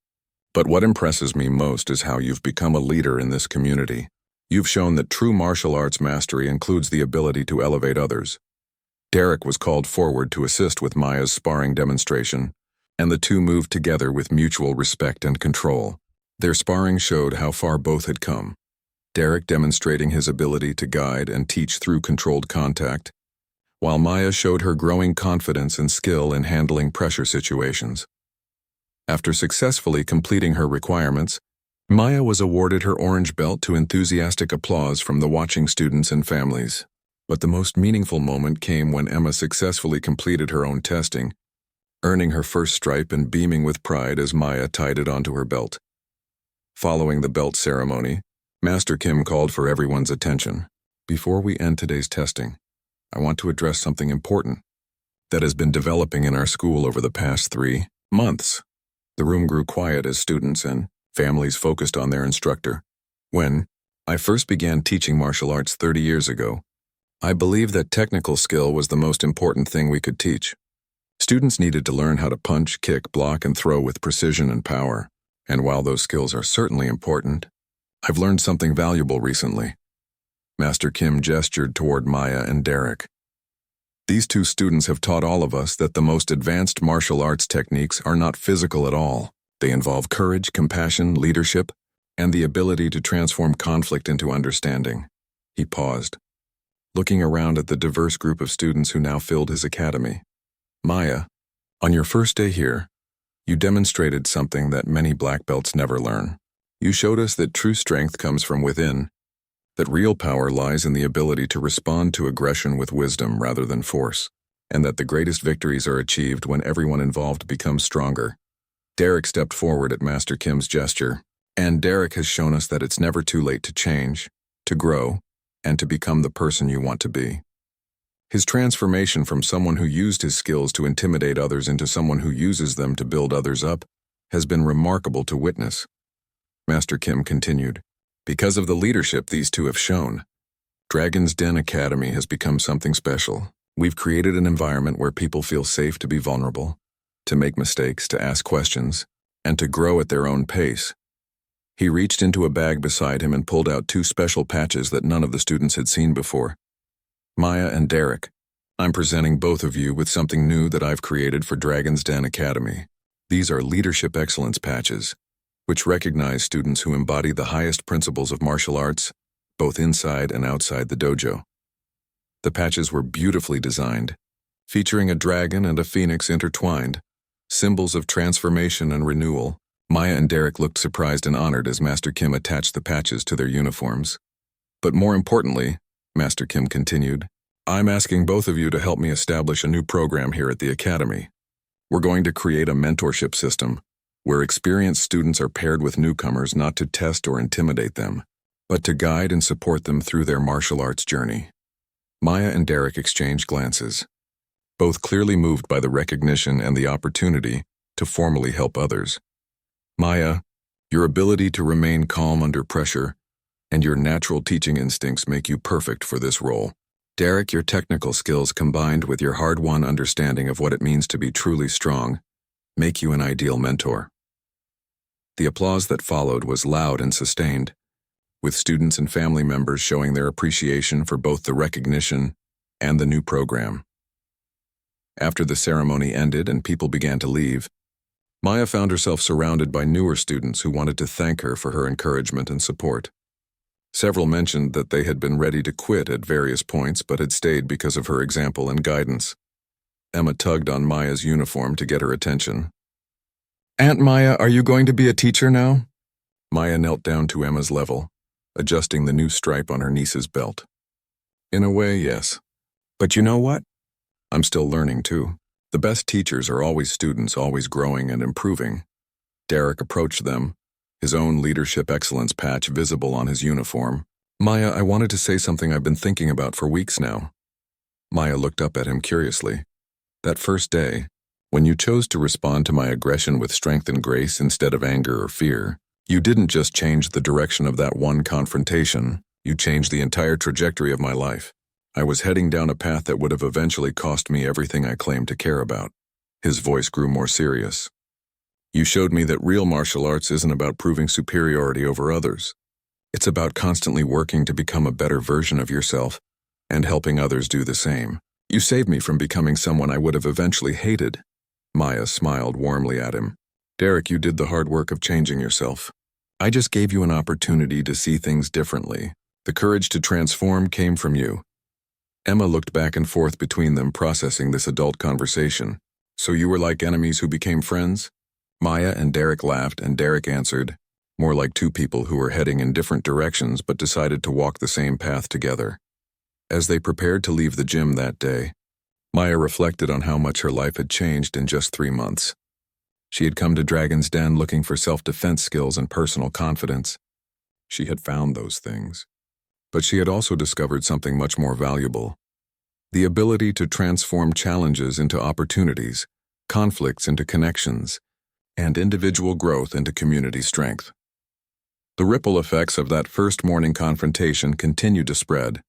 But what impresses me most is how you've become a leader in this community. You've shown that true martial arts mastery includes the ability to elevate others." Derek was called forward to assist with Maya's sparring demonstration, and the two moved together with mutual respect and control. Their sparring showed how far both had come, Derek demonstrating his ability to guide and teach through controlled contact, while Maya showed her growing confidence and skill in handling pressure situations. After successfully completing her requirements, Maya was awarded her orange belt to enthusiastic applause from the watching students and families. But the most meaningful moment came when Emma successfully completed her own testing, earning her first stripe and beaming with pride as Maya tied it onto her belt. Following the belt ceremony, Master Kim called for everyone's attention. "Before we end today's testing, I want to address something important that has been developing in our school over the past 3 months." The room grew quiet as students and families focused on their instructor. "When I first began teaching martial arts 30 years ago, I believed that technical skill was the most important thing we could teach. Students needed to learn how to punch, kick, block, and throw with precision and power. And while those skills are certainly important, I've learned something valuable recently." Master Kim gestured toward Maya and Derek. "These 2 students have taught all of us that the most advanced martial arts techniques are not physical at all. They involve courage, compassion, leadership, and the ability to transform conflict into understanding." He paused, looking around at the diverse group of students who now filled his academy. "Maya, on your first day here, you demonstrated something that many black belts never learn. You showed us that true strength comes from within, that real power lies in the ability to respond to aggression with wisdom rather than force, and that the greatest victories are achieved when everyone involved becomes stronger." Derek stepped forward at Master Kim's gesture, and Derek has shown us that it's never too late to change, to grow, and to become the person you want to be. His transformation from someone who used his skills to intimidate others into someone who uses them to build others up has been remarkable to witness. Master Kim continued, Because of the leadership these two have shown, Dragon's Den Academy has become something special. We've created an environment where people feel safe to be vulnerable, to make mistakes, to ask questions, and to grow at their own pace. He reached into a bag beside him and pulled out two special patches that none of the students had seen before. Maya and Derek, I'm presenting both of you with something new that I've created for Dragon's Den Academy. These are Leadership Excellence patches, which recognize students who embody the highest principles of martial arts, both inside and outside the dojo. The patches were beautifully designed, featuring a dragon and a phoenix intertwined, symbols of transformation and renewal. Maya and Derek looked surprised and honored as Master Kim attached the patches to their uniforms. But more importantly, Master Kim continued, I'm asking both of you to help me establish a new program here at the Academy. We're going to create a mentorship system where experienced students are paired with newcomers not to test or intimidate them, but to guide and support them through their martial arts journey. Maya and Derek exchanged glances, both clearly moved by the recognition and the opportunity to formally help others. Maya, your ability to remain calm under pressure and your natural teaching instincts make you perfect for this role. Derek, your technical skills combined with your hard-won understanding of what it means to be truly strong make you an ideal mentor. The applause that followed was loud and sustained, with students and family members showing their appreciation for both the recognition and the new program. After the ceremony ended and people began to leave, Maya found herself surrounded by newer students who wanted to thank her for her encouragement and support. Several mentioned that they had been ready to quit at various points but had stayed because of her example and guidance. Emma tugged on Maya's uniform to get her attention. Aunt Maya, are you going to be a teacher now? Maya knelt down to Emma's level, adjusting the new stripe on her niece's belt. In a way, yes. But you know what? I'm still learning too. The best teachers are always students, always growing and improving. Derek approached them, his own Leadership Excellence patch visible on his uniform. Maya, I wanted to say something I've been thinking about for weeks now. Maya looked up at him curiously. That first day, when you chose to respond to my aggression with strength and grace instead of anger or fear, you didn't just change the direction of that one confrontation, you changed the entire trajectory of my life. I was heading down a path that would have eventually cost me everything I claimed to care about. His voice grew more serious. You showed me that real martial arts isn't about proving superiority over others. It's about constantly working to become a better version of yourself and helping others do the same. You saved me from becoming someone I would have eventually hated. Maya smiled warmly at him. Derek, you did the hard work of changing yourself. I just gave you an opportunity to see things differently. The courage to transform came from you. Emma looked back and forth between them, processing this adult conversation. So you were like enemies who became friends? Maya and Derek laughed, and Derek answered, more like two people who were heading in different directions but decided to walk the same path together. As they prepared to leave the gym that day, Maya reflected on how much her life had changed in just 3 months. She had come to Dragon's Den looking for self-defense skills and personal confidence. She had found those things. But she had also discovered something much more valuable: the ability to transform challenges into opportunities, conflicts into connections, and individual growth into community strength. The ripple effects of that first morning confrontation continued to spread,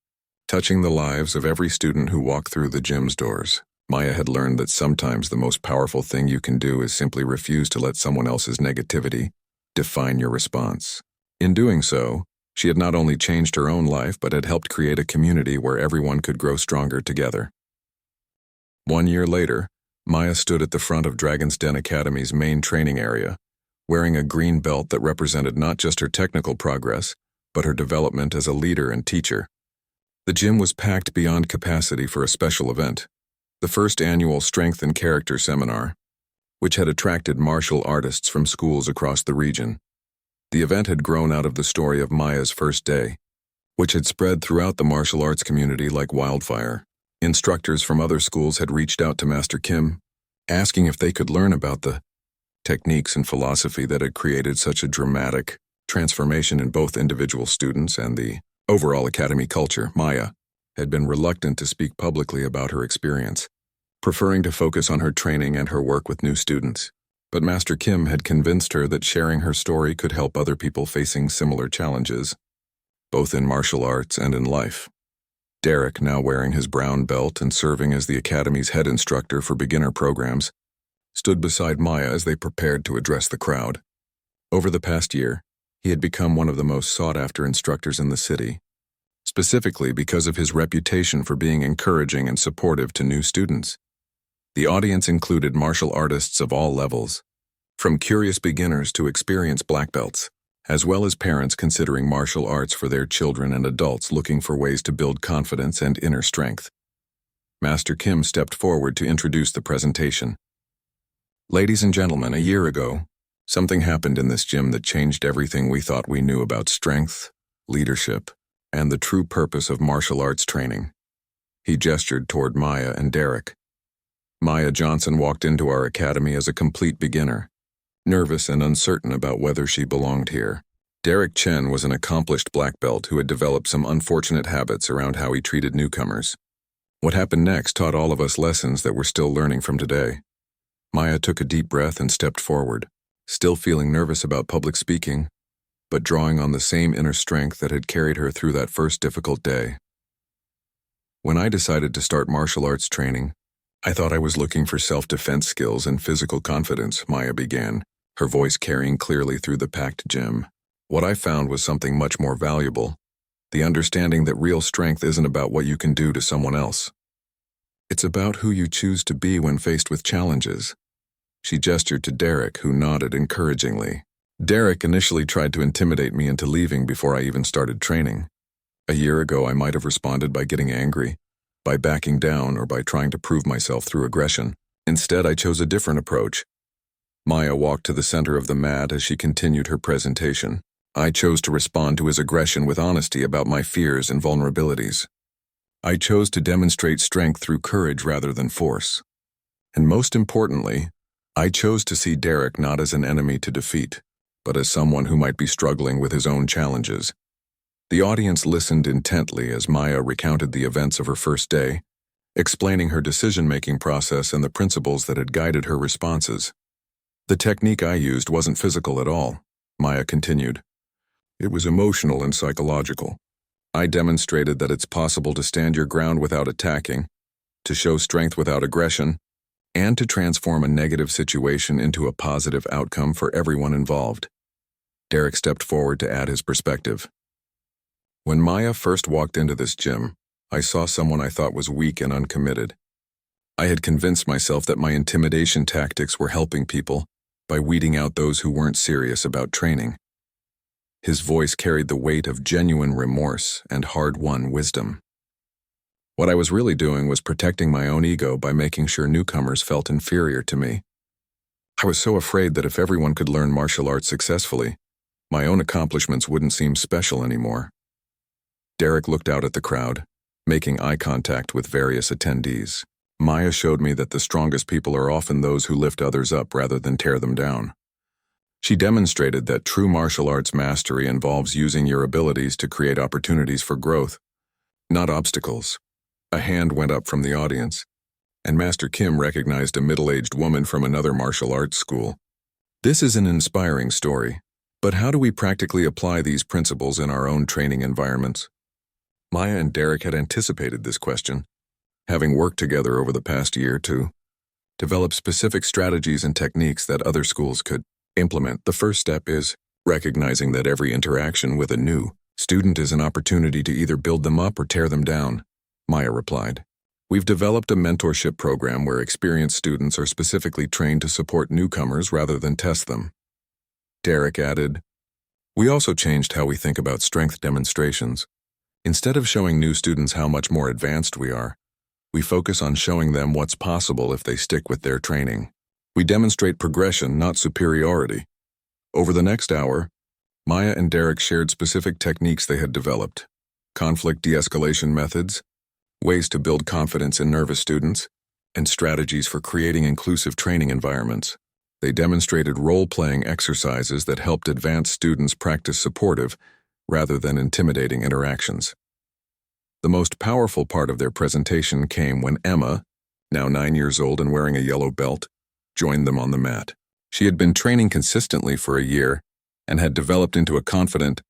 touching the lives of every student who walked through the gym's doors. Maya had learned that sometimes the most powerful thing you can do is simply refuse to let someone else's negativity define your response. In doing so, she had not only changed her own life but had helped create a community where everyone could grow stronger together. 1 year later, Maya stood at the front of Dragon's Den Academy's main training area, wearing a green belt that represented not just her technical progress, but her development as a leader and teacher. The gym was packed beyond capacity for a special event, the first annual Strength and Character Seminar, which had attracted martial artists from schools across the region. The event had grown out of the story of Maya's first day, which had spread throughout the martial arts community like wildfire. Instructors from other schools had reached out to Master Kim, asking if they could learn about the techniques and philosophy that had created such a dramatic transformation in both individual students and the overall academy culture. Maya had been reluctant to speak publicly about her experience, preferring to focus on her training and her work with new students. But Master Kim had convinced her that sharing her story could help other people facing similar challenges. both in martial arts and in life. Derek, now wearing his brown belt and serving as the Academy's head instructor for beginner programs, stood beside Maya as they prepared to address the crowd. Over the past year, he had become one of the most sought-after instructors in the city, specifically because of his reputation for being encouraging and supportive to new students. The audience included martial artists of all levels, from curious beginners to experienced black belts, as well as parents considering martial arts for their children and adults looking for ways to build confidence and inner strength. Master Kim stepped forward to introduce the presentation. Ladies and gentlemen, a year ago, something happened in this gym that changed everything we thought we knew about strength, leadership, and the true purpose of martial arts training. He gestured toward Maya and Derek. Maya Johnson walked into our academy as a complete beginner, nervous and uncertain about whether she belonged here. Derek Chen was an accomplished black belt who had developed some unfortunate habits around how he treated newcomers. What happened next taught all of us lessons that we're still learning from today. Maya took a deep breath and stepped forward, still feeling nervous about public speaking, but drawing on the same inner strength that had carried her through that first difficult day. When I decided to start martial arts training, I thought I was looking for self-defense skills and physical confidence, Maya began, her voice carrying clearly through the packed gym. What I found was something much more valuable, the understanding that real strength isn't about what you can do to someone else. It's about who you choose to be when faced with challenges. She gestured to Derek, who nodded encouragingly. Derek initially tried to intimidate me into leaving before I even started training. A year ago, I might have responded by getting angry, by backing down, or by trying to prove myself through aggression. Instead, I chose a different approach. Maya walked to the center of the mat as she continued her presentation. I chose to respond to his aggression with honesty about my fears and vulnerabilities. I chose to demonstrate strength through courage rather than force. And most importantly, I chose to see Derek not as an enemy to defeat, but as someone who might be struggling with his own challenges. The audience listened intently as Maya recounted the events of her first day, explaining her decision-making process and the principles that had guided her responses. The technique I used wasn't physical at all, Maya continued. It was emotional and psychological. I demonstrated that it's possible to stand your ground without attacking, to show strength without aggression, and to transform a negative situation into a positive outcome for everyone involved. Derek stepped forward to add his perspective. When Maya first walked into this gym, I saw someone I thought was weak and uncommitted. I had convinced myself that my intimidation tactics were helping people by weeding out those who weren't serious about training. His voice carried the weight of genuine remorse and hard-won wisdom. What I was really doing was protecting my own ego by making sure newcomers felt inferior to me. I was so afraid that if everyone could learn martial arts successfully, my own accomplishments wouldn't seem special anymore. Derek looked out at the crowd, making eye contact with various attendees. Maya showed me that the strongest people are often those who lift others up rather than tear them down. She demonstrated that true martial arts mastery involves using your abilities to create opportunities for growth, not obstacles. A hand went up from the audience, and Master Kim recognized a middle-aged woman from another martial arts school. This is an inspiring story, but how do we practically apply these principles in our own training environments? Maya and Derek had anticipated this question, having worked together over the past year to develop specific strategies and techniques that other schools could implement. The first step is recognizing that every interaction with a new student is an opportunity to either build them up or tear them down, Maya replied. We've developed a mentorship program where experienced students are specifically trained to support newcomers rather than test them. Derek added, we also changed how we think about strength demonstrations. Instead of showing new students how much more advanced we are, we focus on showing them what's possible if they stick with their training. We demonstrate progression, not superiority. Over the next hour, Maya and Derek shared specific techniques they had developed: conflict de-escalation methods, ways to build confidence in nervous students, and strategies for creating inclusive training environments. They demonstrated role-playing exercises that helped advanced students practice supportive rather than intimidating interactions. The most powerful part of their presentation came when Emma, now 9 years old and wearing a yellow belt, joined them on the mat. She had been training consistently for a year and had developed into a confident,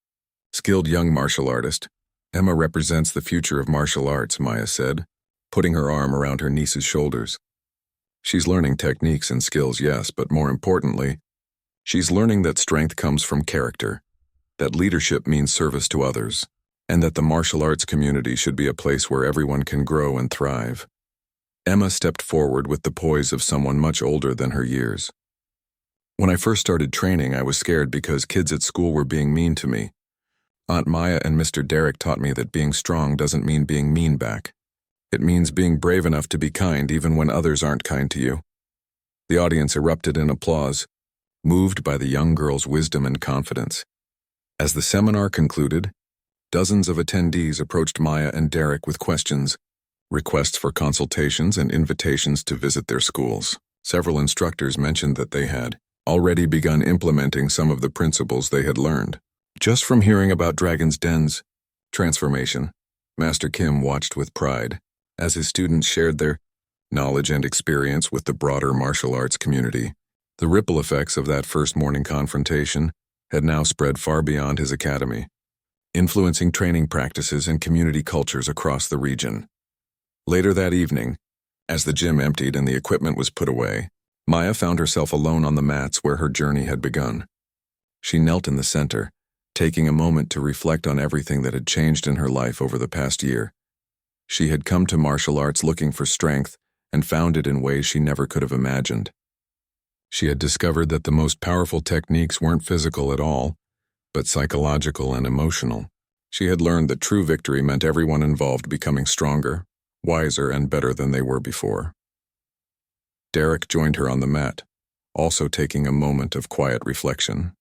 Skilled young martial artist. Emma represents the future of martial arts, Maya said, putting her arm around her niece's shoulders. She's learning techniques and skills, yes, but more importantly, she's learning that strength comes from character, that leadership means service to others, and that the martial arts community should be a place where everyone can grow and thrive. Emma stepped forward with the poise of someone much older than her years. When I first started training, I was scared because kids at school were being mean to me. Aunt Maya and Mr. Derek taught me that being strong doesn't mean being mean back. It means being brave enough to be kind even when others aren't kind to you. The audience erupted in applause, moved by the young girl's wisdom and confidence. As the seminar concluded, dozens of attendees approached Maya and Derek with questions, requests for consultations, and invitations to visit their schools. Several instructors mentioned that they had already begun implementing some of the principles they had learned. Just from hearing about Dragon's Den's transformation, Master Kim watched with pride as his students shared their knowledge and experience with the broader martial arts community. The ripple effects of that first morning confrontation had now spread far beyond his academy, influencing training practices and community cultures across the region. Later that evening, as the gym emptied and the equipment was put away, Maya found herself alone on the mats where her journey had begun. She knelt in the center, taking a moment to reflect on everything that had changed in her life over the past year. She had come to martial arts looking for strength and found it in ways she never could have imagined. She had discovered that the most powerful techniques weren't physical at all, but psychological and emotional. She had learned that true victory meant everyone involved becoming stronger, wiser, and better than they were before. Derek joined her on the mat, also taking a moment of quiet reflection.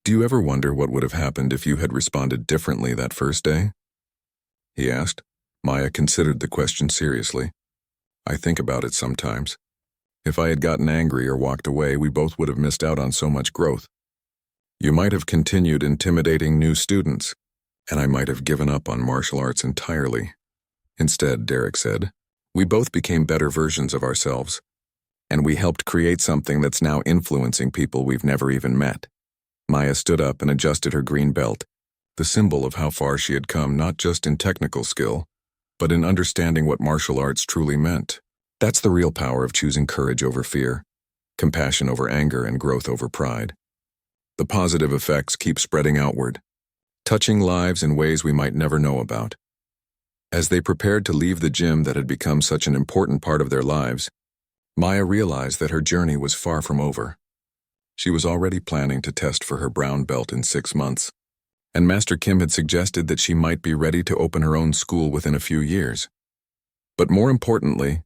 "Do you ever wonder what would have happened if you had responded differently that first day?" he asked. Maya considered the question seriously. "I think about it sometimes. If I had gotten angry or walked away, we both would have missed out on so much growth. You might have continued intimidating new students, and I might have given up on martial arts entirely. Instead," Derek said, "we both became better versions of ourselves, and we helped create something that's now influencing people we've never even met." Maya stood up and adjusted her green belt, the symbol of how far she had come, not just in technical skill, but in understanding what martial arts truly meant. That's the real power of choosing courage over fear, compassion over anger, and growth over pride. The positive effects keep spreading outward, touching lives in ways we might never know about. As they prepared to leave the gym that had become such an important part of their lives, Maya realized that her journey was far from over. She was already planning to test for her brown belt in 6 months, and Master Kim had suggested that she might be ready to open her own school within a few years. But more importantly,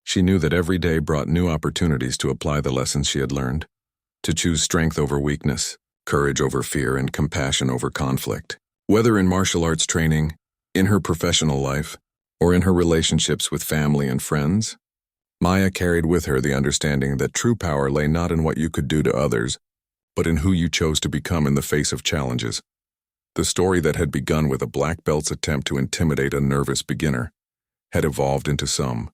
she knew that every day brought new opportunities to apply the lessons she had learned, to choose strength over weakness, courage over fear, and compassion over conflict. Whether in martial arts training, in her professional life, or in her relationships with family and friends, Maya carried with her the understanding that true power lay not in what you could do to others, but in who you chose to become in the face of challenges. The story that had begun with a black belt's attempt to intimidate a nervous beginner had evolved into some